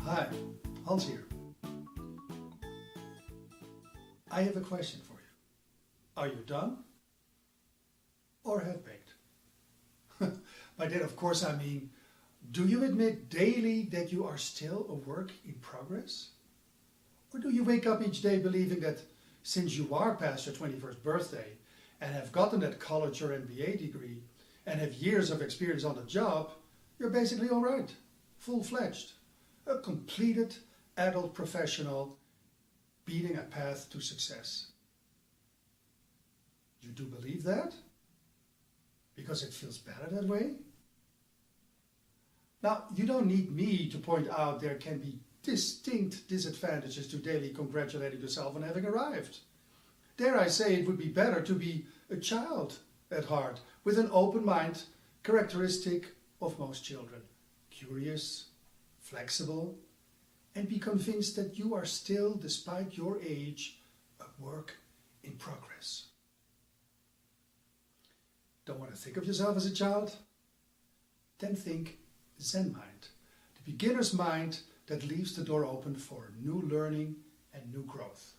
Hi, Hans here. I have a question for you. Are you done or half-baked? By that, of course, I mean, do you admit daily that you are still a work in progress? Or do you wake up each day believing that since you are past your 21st birthday and have gotten that college or MBA degree and have years of experience on the job, you're basically all right, full-fledged, a completed adult professional beating a path to success? You do believe that? Because it feels better that way? Now, you don't need me to point out there can be distinct disadvantages to daily congratulating yourself on having arrived. Dare I say it would be better to be a child at heart, with an open mind, characteristic of most children. Curious, flexible, and be convinced that you are still, despite your age, a work in progress. Don't want to think of yourself as a child? Then think Zen mind, the beginner's mind that leaves the door open for new learning and new growth.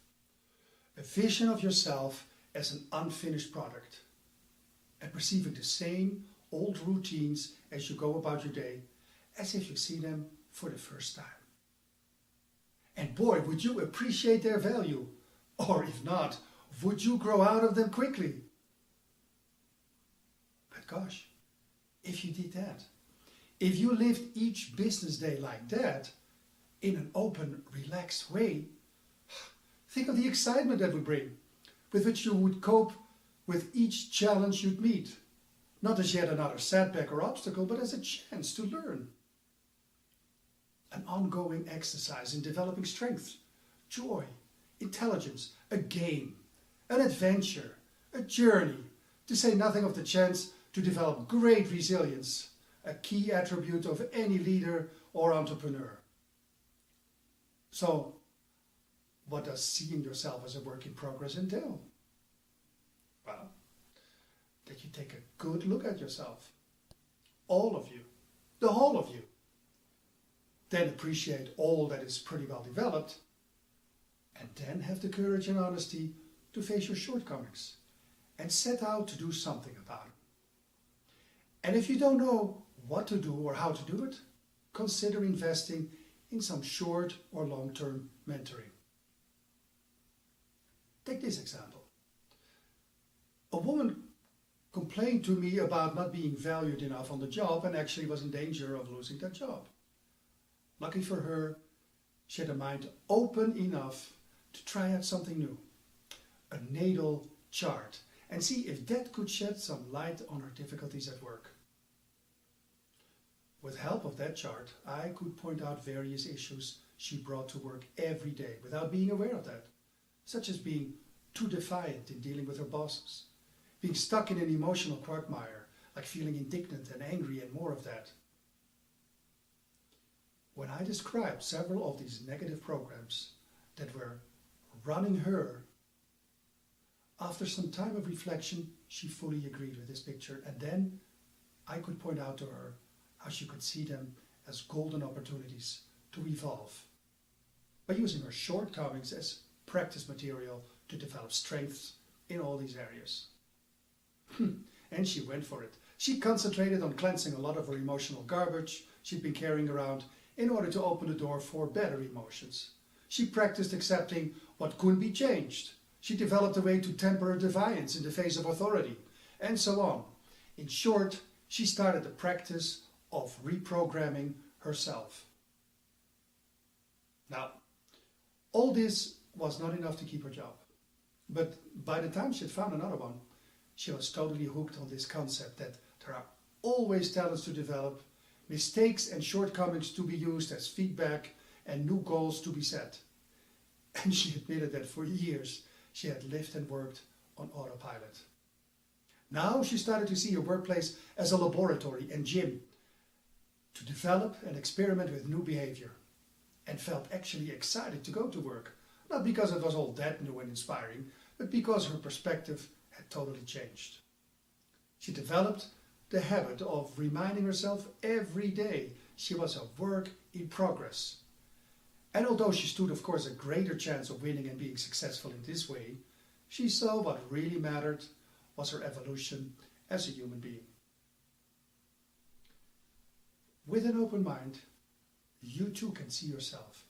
A vision of yourself as an unfinished product and perceiving the same old routines as you go about your day as if you see them for the first time. And boy, would you appreciate their value, or if not, would you grow out of them quickly? But gosh, if you did that, if you lived each business day like that, in an open, relaxed way, think of the excitement that would bring, with which you would cope with each challenge you'd meet, not as yet another setback or obstacle, but as a chance to learn. An ongoing exercise in developing strength, joy, intelligence, a game, an adventure, a journey, to say nothing of the chance to develop great resilience, a key attribute of any leader or entrepreneur. So, what does seeing yourself as a work in progress entail? Well, that you take a good look at yourself. All of you. The whole of you. Then appreciate all that is pretty well developed. And then have the courage and honesty to face your shortcomings and set out to do something about it. And if you don't know what to do or how to do it, consider investing in some short or long-term mentoring. Take this example. A woman complained to me about not being valued enough on the job and actually was in danger of losing that job. Lucky for her, she had a mind open enough to try out something new, a natal chart, and see if that could shed some light on her difficulties at work. With help of that chart, I could point out various issues she brought to work every day without being aware of that, such as being too defiant in dealing with her bosses, being stuck in an emotional quagmire, like feeling indignant and angry and more of that. When I described several of these negative programs that were running her, after some time of reflection, she fully agreed with this picture, and then I could point out to her how she could see them as golden opportunities to evolve by using her shortcomings as practice material to develop strengths in all these areas. And she went for it. She concentrated on cleansing a lot of her emotional garbage she'd been carrying around in order to open the door for better emotions. She practiced accepting what couldn't be changed. She developed a way to temper her defiance in the face of authority, and so on. In short, she started the practice of reprogramming herself. Now, all this was not enough to keep her job. But by the time she had found another one, she was totally hooked on this concept that there are always talents to develop, mistakes and shortcomings to be used as feedback, and new goals to be set. And she admitted that for years she had lived and worked on autopilot. Now she started to see her workplace as a laboratory and gym to develop and experiment with new behavior, and felt actually excited to go to work, not because it was all that new and inspiring, but because her perspective had totally changed. She developed the habit of reminding herself every day she was a work in progress, And although she stood, of course, a greater chance of winning and being successful in this way, she saw what really mattered was her evolution as a human being. With an open mind, you too can see yourself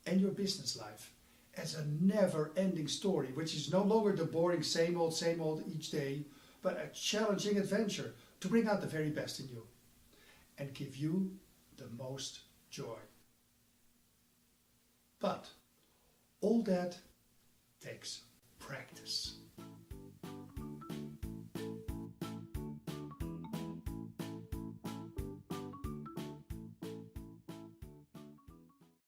and your business life as a never-ending story, which is no longer the boring same old each day, but a challenging adventure to bring out the very best in you and give you the most joy. But all that takes practice.